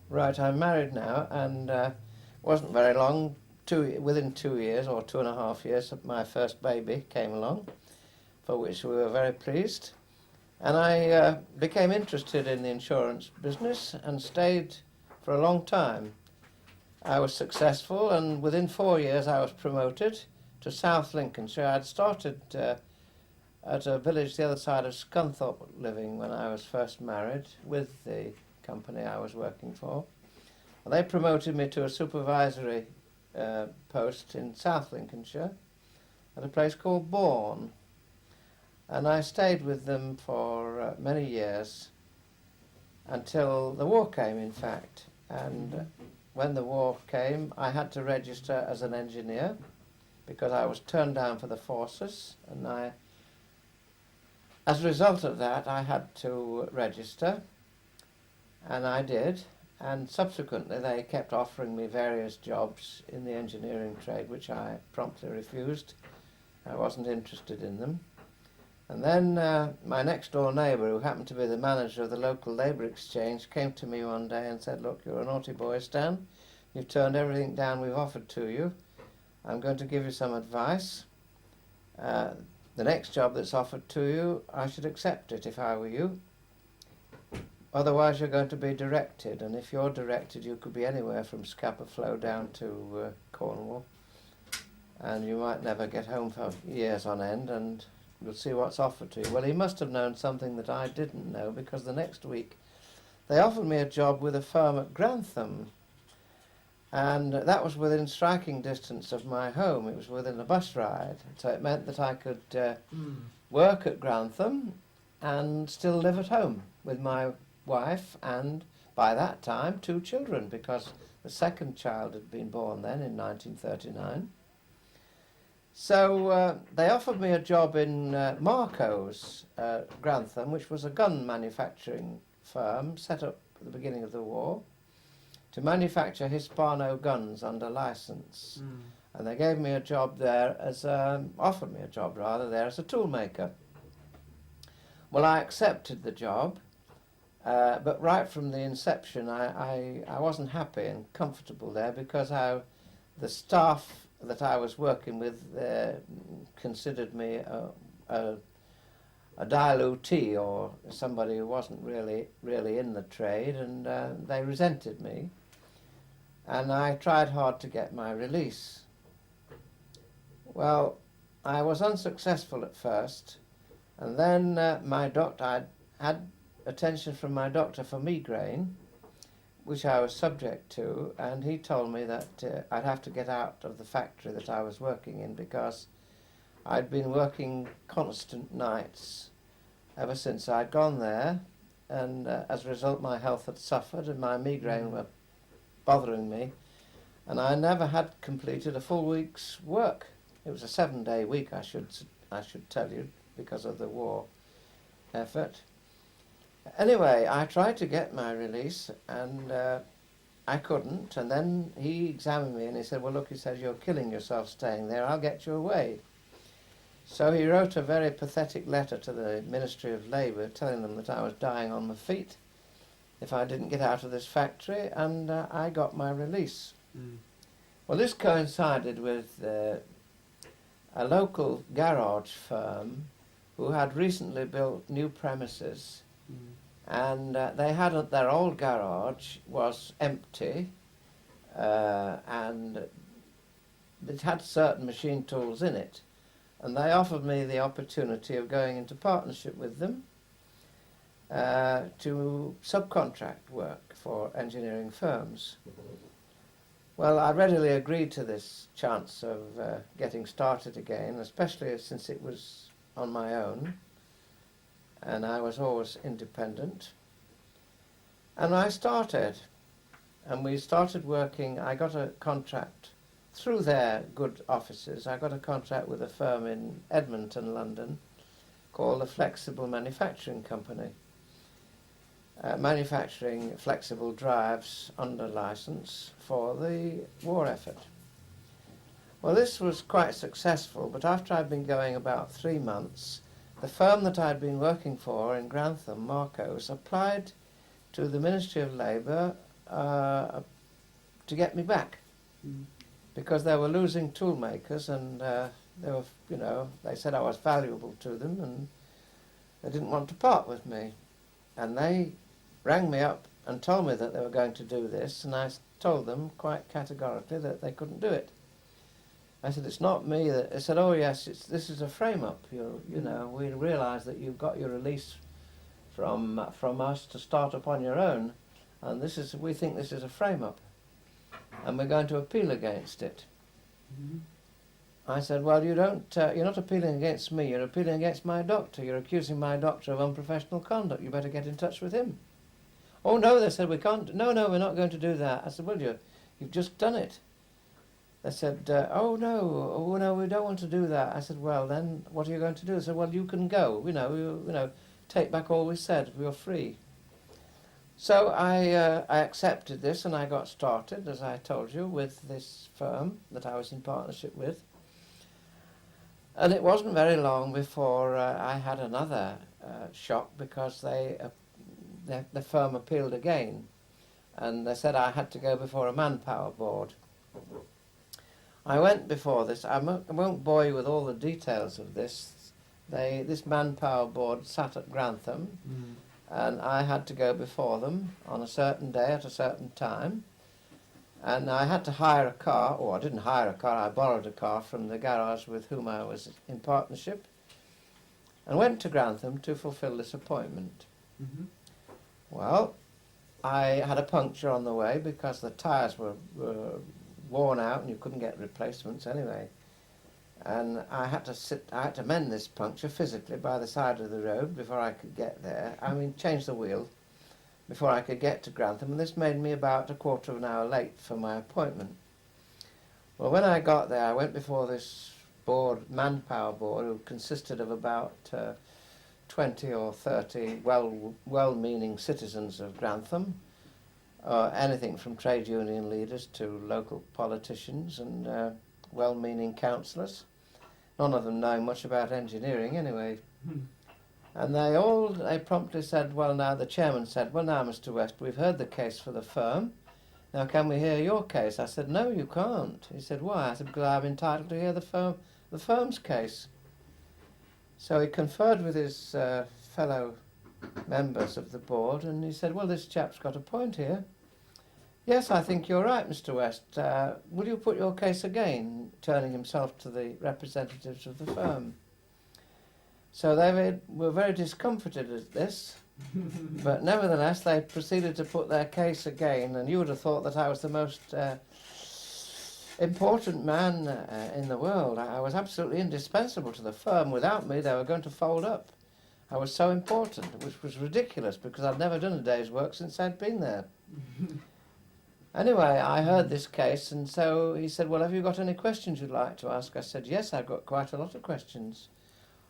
Right, I'm married now, and wasn't very long. Within 2 years or 2.5 years, my first baby came along, for which we were very pleased. And I became interested in the insurance business and stayed for a long time. I was successful, and within 4 years I was promoted to South Lincolnshire. I'd started at a village the other side of Scunthorpe living when I was first married with the company I was working for. And they promoted me to a supervisory post in South Lincolnshire at a place called Bourne. And I stayed with them for many years until the war came, in fact. And when the war came, I had to register as an engineer because I was turned down for the forces, and as a result of that, I had to register, and I did. And subsequently, they kept offering me various jobs in the engineering trade, which I promptly refused. I wasn't interested in them. And then my next-door neighbour, who happened to be the manager of the local labour exchange, came to me one day and said, "Look, you're a naughty boy, Stan. You've turned everything down we've offered to you. I'm going to give you some advice. The next job that's offered to you, I should accept it if I were you. Otherwise, you're going to be directed, and if you're directed, you could be anywhere from Scapa Flow down to Cornwall, and you might never get home for years on end, and you'll see what's offered to you." Well, he must have known something that I didn't know, because the next week they offered me a job with a firm at Grantham, and that was within striking distance of my home. It was within a bus ride, so it meant that I could work at Grantham and still live at home with my wife and, by that time, 2 children, because the second child had been born then in 1939. So they offered me a job in Marco's, Grantham, which was a gun manufacturing firm set up at the beginning of the war to manufacture Hispano guns under license. And they gave me a job there offered me a job rather there as a toolmaker. Well, I accepted the job, but right from the inception I wasn't happy and comfortable there, because the staff that I was working with considered me a dilettante, or somebody who wasn't really in the trade, and they resented me. And I tried hard to get my release. Well, I was unsuccessful at first, and then I had attention from my doctor for migraine, which I was subject to, and he told me that I'd have to get out of the factory that I was working in, because I'd been working constant nights ever since I'd gone there, and as a result my health had suffered and my migraine were bothering me, and I never had completed a full week's work. It was a 7-day week, I should tell you, because of the war effort. Anyway, I tried to get my release, and I couldn't, and then he examined me and he said, "Well, look," he said, "you're killing yourself staying there, I'll get you away." So he wrote a very pathetic letter to the Ministry of Labour telling them that I was dying on my feet if I didn't get out of this factory, and I got my release. Well, this coincided with a local garage firm who had recently built new premises, and they had their old garage was empty, and it had certain machine tools in it, and they offered me the opportunity of going into partnership with them to subcontract work for engineering firms. Well, I readily agreed to this chance of getting started again, especially since it was on my own, and I was always independent. And I started, and we started working. I got a contract through their good offices. I got a contract with a firm in Edmonton, London, called the Flexible Manufacturing Company, manufacturing flexible drives under license for the war effort. Well, this was quite successful, but after I'd been going about 3 months, the firm that I'd been working for in Grantham, Marco's, applied to the Ministry of Labour to get me back, because they were losing tool makers, and they were, you know, they said I was valuable to them, and they didn't want to part with me. And they rang me up and told me that they were going to do this, and I told them quite categorically that they couldn't do it. I said, it's not me. They said, oh yes, this is a frame-up. You know, we realise that you've got your release from us to start up on your own, and we think this is a frame-up, and we're going to appeal against it. I said, well, you're not appealing against me, you're appealing against my doctor. You're accusing my doctor of unprofessional conduct. You better get in touch with him. Oh no, they said, we can't. No, we're not going to do that. I said, well, you've just done it. They said, oh no, we don't want to do that. I said, well, then what are you going to do? They said, well, you can go. You know, take back all we said. You're free. So I accepted this, and I got started, as I told you, with this firm that I was in partnership with. And it wasn't very long before I had another shock, because the firm appealed again, and they said I had to go before a manpower board. I went before this. I won't bore you with all the details of this. This manpower board sat at Grantham, and I had to go before them on a certain day at a certain time. And I had to hire a car, or I didn't hire a car, I borrowed a car from the garage with whom I was in partnership, and went to Grantham to fulfil this appointment. Well, I had a puncture on the way because the tyres were worn out and you couldn't get replacements anyway. And I had to mend this puncture physically by the side of the road before I could get there. I mean, change the wheel before I could get to Grantham, and this made me about a quarter of an hour late for my appointment. Well, when I got there, I went before this board, manpower board, who consisted of about 20 or 30 well-meaning citizens of Grantham, anything from trade union leaders to local politicians and well-meaning councillors, none of them knowing much about engineering anyway. And they promptly said, well now, the chairman said, well now Mr. West, we've heard the case for the firm, now can we hear your case? I said, no you can't. He said, why? I said, because I'm entitled to hear the firm's case. So he conferred with his fellow members of the board, and he said, well, this chap's got a point here. Yes, I think you're right, Mr. West. Will you put your case again, turning himself to the representatives of the firm? So they were very discomforted at this, but nevertheless they proceeded to put their case again, and you would have thought that I was the most important man in the world. I was absolutely indispensable to the firm. Without me they were going to fold up. I was so important, which was ridiculous because I'd never done a day's work since I'd been there. Anyway, I heard this case, and so he said, well, have you got any questions you'd like to ask? I said, yes, I've got quite a lot of questions.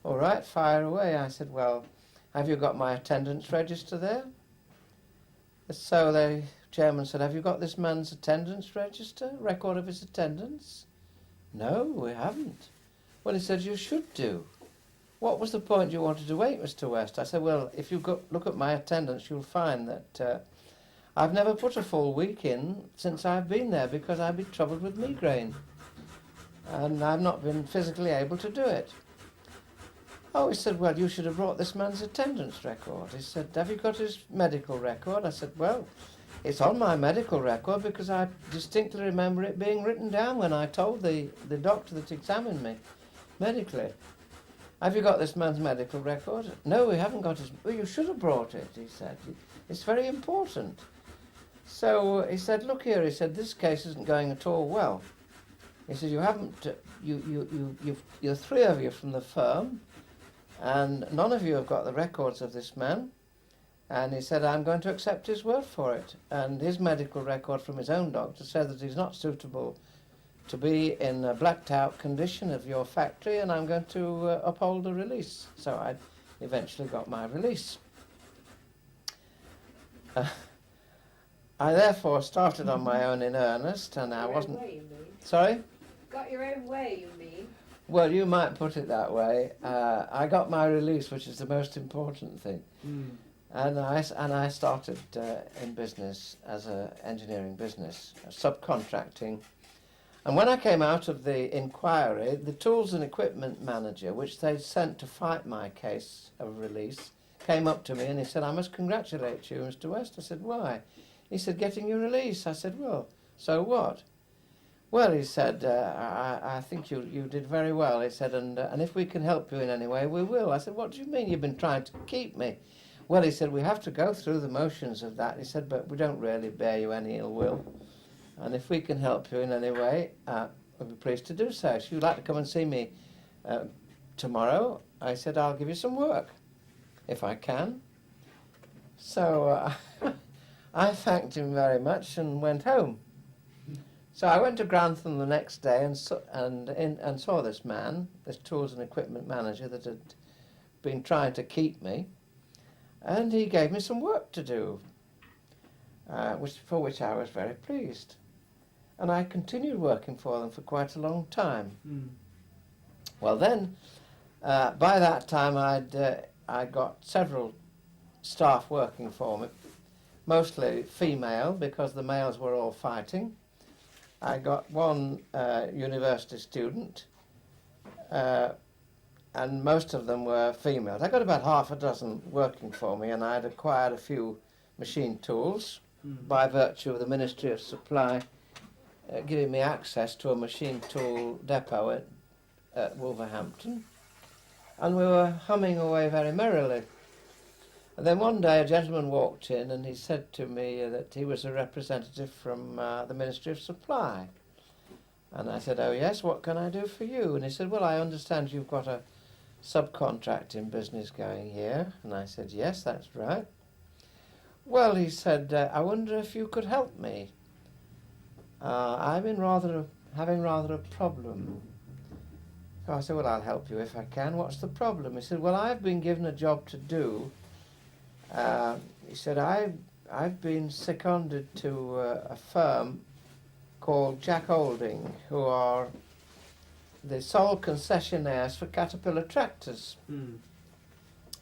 All right, fire away. I said, well, have you got my attendance register there? So the chairman said, have you got this man's attendance register, record of his attendance? No, we haven't. Well, he said, you should do. What was the point you wanted to wait, Mr. West? I said, well, if you look at my attendance, you'll find that I've never put a full week in since I've been there because I've been troubled with migraine. And I've not been physically able to do it. Oh, he said, well, you should have brought this man's attendance record. He said, have you got his medical record? I said, well, it's on my medical record because I distinctly remember it being written down when I told the doctor that examined me medically. Have you got this man's medical record? No, we haven't got his. Well, you should have brought it, he said. It's very important. So he said, look here, he said, this case isn't going at all well. He said, you haven't, you're three of you from the firm, and none of you have got the records of this man. And he said, I'm going to accept his word for it. And his medical record from his own doctor said that he's not suitable to be in a blacked out condition of your factory, and I'm going to uphold the release. So I eventually got my release. I therefore started on my own in earnest, and I wasn't... Way, you mean? Sorry? Got your own way, you mean? Well, you might put it that way. I got my release, which is the most important thing. And I started in business as an engineering business, subcontracting. And when I came out of the inquiry, the tools and equipment manager, which they'd sent to fight my case of release, came up to me and he said, "I must congratulate you, Mr. West." I said, "Why?" He said, "Getting your release." I said, "Well, so what?" "Well," he said, I think you did very well." He said, and if we can help you in any way, we will." I said, "What do you mean you've been trying to keep me?" "Well," he said, "we have to go through the motions of that." He said, "But we don't really bear you any ill will. And if we can help you in any way, we'll be pleased to do so. If you'd like to come and see me tomorrow," I said, "I'll give you some work, if I can." So I thanked him very much and went home. So I went to Grantham the next day and saw this man, this tools and equipment manager that had been trying to keep me, and he gave me some work to do, for which I was very pleased. And I continued working for them for quite a long time. Mm. Well then, by that time I got several staff working for me, mostly female because the males were all fighting. I got one university student, and most of them were females. I got about half a dozen working for me, and I'd acquired a few machine tools by virtue of the Ministry of Supply giving me access to a machine tool depot at Wolverhampton, and we were humming away very merrily. And then one day a gentleman walked in and he said to me that he was a representative from the Ministry of Supply. And I said, "Oh yes, what can I do for you?" And he said, "Well, I understand you've got a subcontracting business going here." And I said, "Yes, that's right." "Well," he said, "I wonder if you could help me. I've been having rather a problem." So I said, "Well, I'll help you if I can. What's the problem?" He said, "Well, I've been given a job to do." He said, I've been seconded to a firm called Jack Olding, who are the sole concessionaires for Caterpillar tractors." Mm.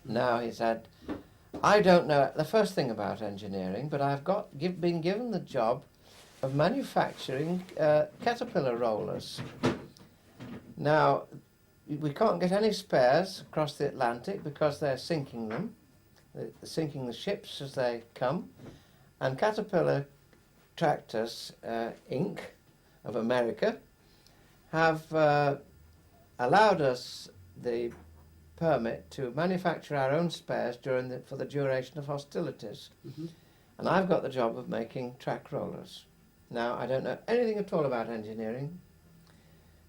Now, he said, "I don't know the first thing about engineering, but I've been given the job of manufacturing Caterpillar rollers. Now, we can't get any spares across the Atlantic because they're sinking them. They're sinking the ships as they come. And Caterpillar Tractors, Inc. of America have allowed us the permit to manufacture our own spares for the duration of hostilities. Mm-hmm. And I've got the job of making track rollers. Now, I don't know anything at all about engineering."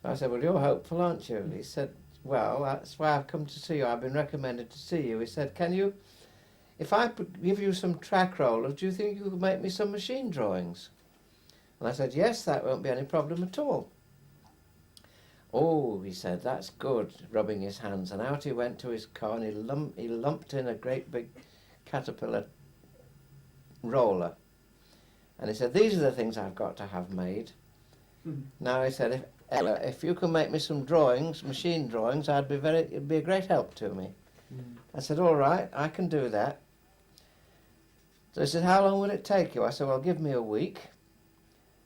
I said, "Well, you're hopeful, aren't you?" He said, "Well, that's why I've come to see you. I've been recommended to see you." He said, "If I give you some track rollers, do you think you could make me some machine drawings?" And I said, "Yes, that won't be any problem at all." "Oh," he said, "that's good," rubbing his hands. And out he went to his car and he lumped in a great big Caterpillar roller. And he said, "These are the things I've got to have made." Mm. Now, he said, if you can make me some drawings, machine drawings, it'd be a great help to me." Mm. I said, "All right, I can do that." So he said, "How long will it take you?" I said, "Well, give me a week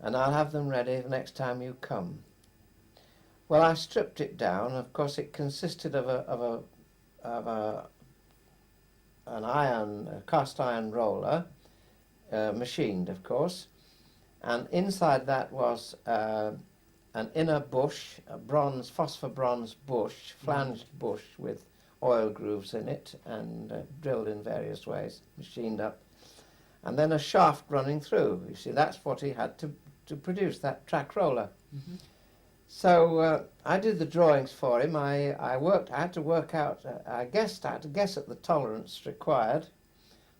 and I'll have them ready the next time you come." Well, I stripped it down. Of course, it consisted of a cast iron roller, machined, of course, and inside that was an inner bush, a phosphor bronze bush, flanged bush with oil grooves in it and drilled in various ways, machined up, and then a shaft running through. You see, that's what he had to produce, that track roller. Mm-hmm. So I did the drawings for him. I had to work out, I had to guess at the tolerance required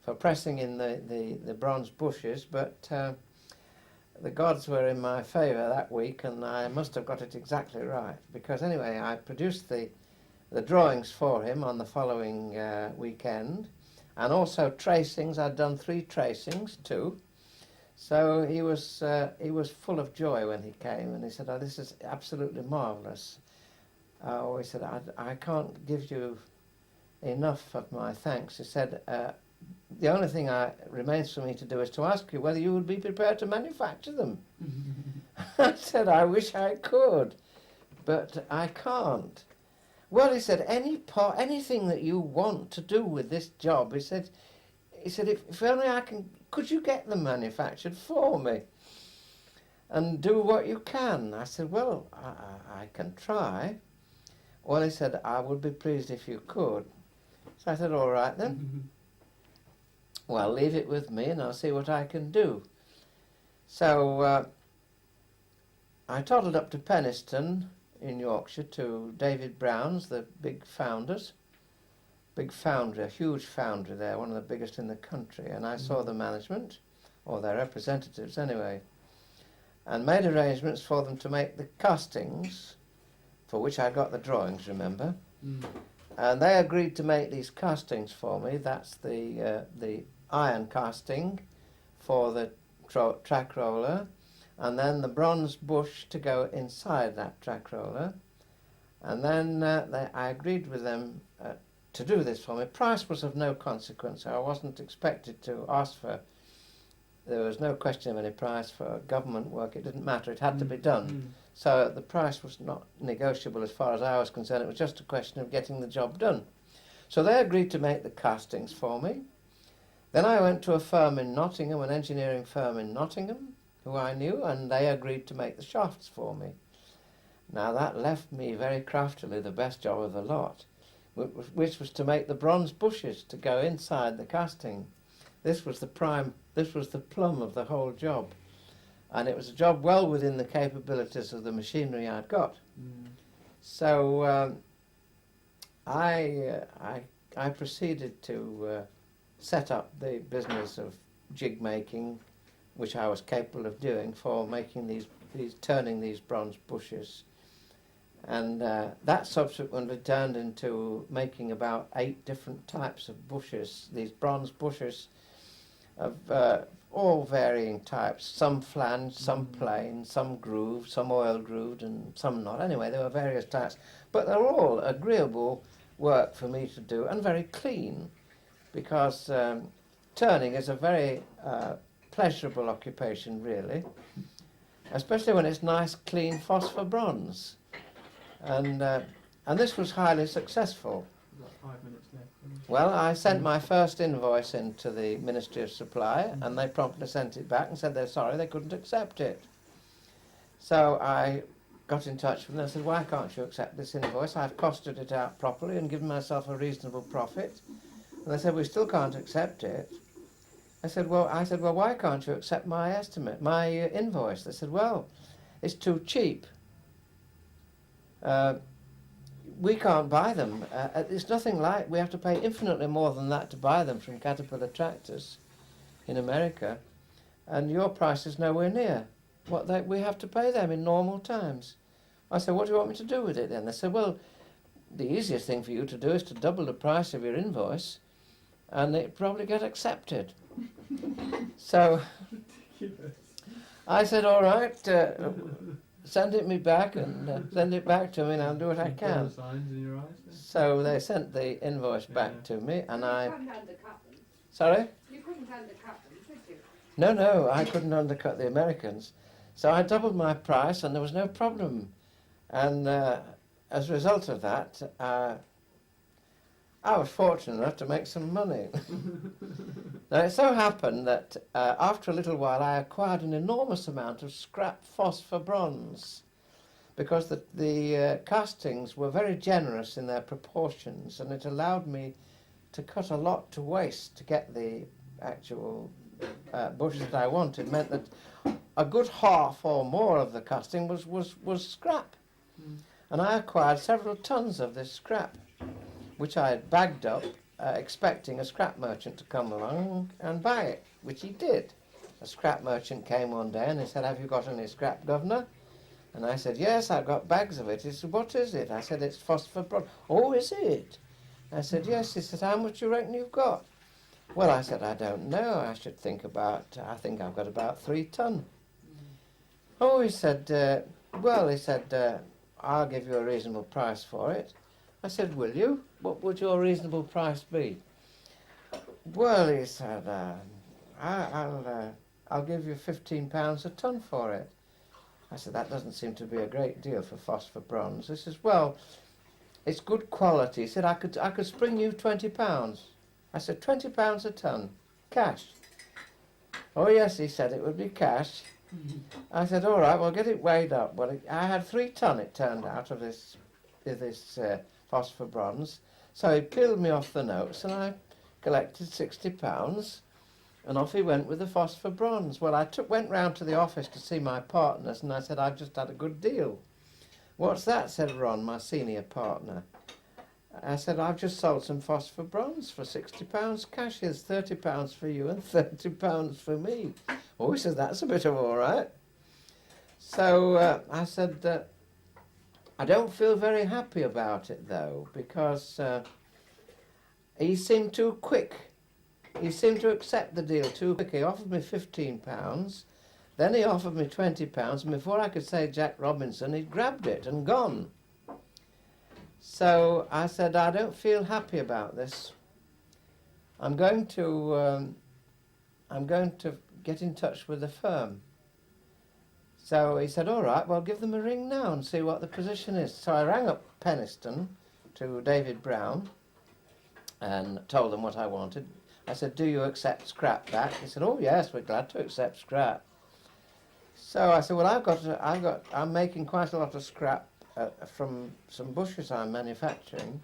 for pressing in the bronze bushes, but the gods were in my favour that week, and I must have got it exactly right, because anyway, I produced the drawings for him on the following weekend, and also tracings. I'd done 3 tracings too. So he was full of joy when he came, and he said, "Oh, this is absolutely marvellous." He said, I can't give you enough of my thanks." He said, the only thing remains for me to do is to ask you whether you would be prepared to manufacture them. I said, I wish I could, but I can't. Well, he said, anything that you want to do with this job, he said, if only I can, could you get them manufactured for me and do what you can? I said, well, I can try. Well, he said, I would be pleased if you could. So I said, all right then. Well, leave it with me and I'll see what I can do. So I toddled up to Penistone in Yorkshire to David Brown's, the big founders. Big foundry, a huge foundry there, one of the biggest in the country. And I saw the management, or their representatives anyway, and made arrangements for them to make the castings, for which I got the drawings, remember? And they agreed to make these castings for me. That's the iron casting for the track roller, and then the bronze bush to go inside that track roller. And then I agreed with them to do this for me. Price was of no consequence. I wasn't expected to ask for, there was no question of any price for government work. It didn't matter, it had to be done. So the price was not negotiable as far as I was concerned. It was just a question of getting the job done. So they agreed to make the castings for me. Then I went to a firm in Nottingham, an engineering firm in Nottingham, who I knew, and they agreed to make the shafts for me. Now that left me very craftily the best job of the lot, which was to make the bronze bushes to go inside the casting. This was the plum of the whole job. And it was a job well within the capabilities of the machinery I'd got. So I proceeded to set up the business of jig making, which I was capable of doing, for making turning these bronze bushes. And that subsequently turned into making about 8 different types of bushes, these bronze bushes of all varying types, some flanged, some plain, some grooved, some oil grooved, and some not. Anyway, there were various types, but they were all agreeable work for me to do, and very clean, because turning is a very pleasurable occupation, really, especially when it's nice, clean phosphor bronze. And this was highly successful. About 5 minutes left. Well, I sent my first invoice into the Ministry of Supply, and they promptly sent it back and said they're sorry, they couldn't accept it. So I got in touch with them and I said, why can't you accept this invoice? I've costed it out properly and given myself a reasonable profit. And they said, we still can't accept it. I said, well, why can't you accept my estimate, my invoice? They said, well, it's too cheap. We can't buy them. It's nothing like, we have to pay infinitely more than that to buy them from Caterpillar tractors in America, and your price is nowhere near what we have to pay them in normal times. I said, what do you want me to do with it then? They said, well, the easiest thing for you to do is to double the price of your invoice, and it probably get accepted. So I said, all right, send it me back and send it back to me and I'll do what I can. Signs in your eyes, So they sent the invoice back to me, and I... You couldn't undercut them. Sorry? You couldn't undercut them, could you? No, I couldn't undercut the Americans. So I doubled my price and there was no problem. And as a result of that, I was fortunate enough to make some money. Now it so happened that after a little while I acquired an enormous amount of scrap phosphor bronze, because the castings were very generous in their proportions, and it allowed me to cut a lot to waste to get the actual bush that I wanted. It meant that a good half or more of the casting was scrap. And I acquired several tons of this scrap, which I had bagged up, expecting a scrap merchant to come along and buy it, which he did. A scrap merchant came one day and he said, have you got any scrap, governor? And I said, yes, I've got bags of it. He said, what is it? I said, it's phosphor bronze. Oh, is it? I said, yes. He said, how much do you reckon you've got? Well, I said, I don't know. I think I've got about 3 ton. Oh, he said, I'll give you a reasonable price for it. I said, will you? What would your reasonable price be? Well, he said, I'll give you £15 a tonne for it. I said, that doesn't seem to be a great deal for phosphor bronze. He says, well, it's good quality. He said, I could spring you £20. I said, £20 a tonne, cash. Oh yes, he said, it would be cash. I said, all right, well, get it weighed up. Well, I had 3 tonne, it turned out, of this phosphor bronze. So he peeled me off the notes, and I collected £60, and off he went with the phosphor bronze. Well, I went round to the office to see my partners, and I said, I've just had a good deal. What's that? Said Ron, my senior partner. I said, I've just sold some phosphor bronze for £60 cash. Here's £30 for you and £30 for me. Oh, he said, that's a bit of all right. So I said, I don't feel very happy about it, though, because he seemed too quick. He seemed to accept the deal too quick. He offered me £15, then he offered me £20, and before I could say Jack Robinson, he'd grabbed it and gone. So I said, I don't feel happy about this. I'm going to get in touch with the firm. So he said, all right, well, give them a ring now and see what the position is. So I rang up Penistone to David Brown and told them what I wanted. I said, do you accept scrap back? He said, oh yes, we're glad to accept scrap. So I said, well, I'm making quite a lot of scrap from some bushes I'm manufacturing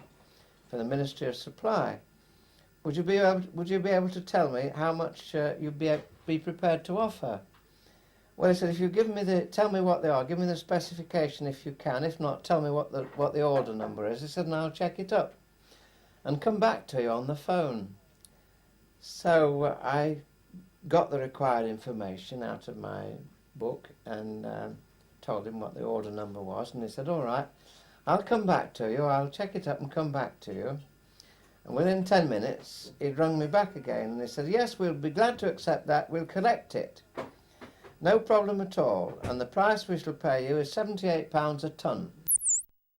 for the Ministry of Supply. Would you be able to tell me how much you'd be prepared to offer? Well, he said, if you tell me what they are, give me the specification if you can. If not, tell me what the order number is. He said, and I'll check it up and come back to you on the phone. So I got the required information out of my book and told him what the order number was, and he said, all right, I'll come back to you, I'll check it up and come back to you. And within 10 minutes he'd rung me back again, and he said, yes, we'll be glad to accept that, we'll collect it, no problem at all, and the price we shall pay you is £78 a tonne.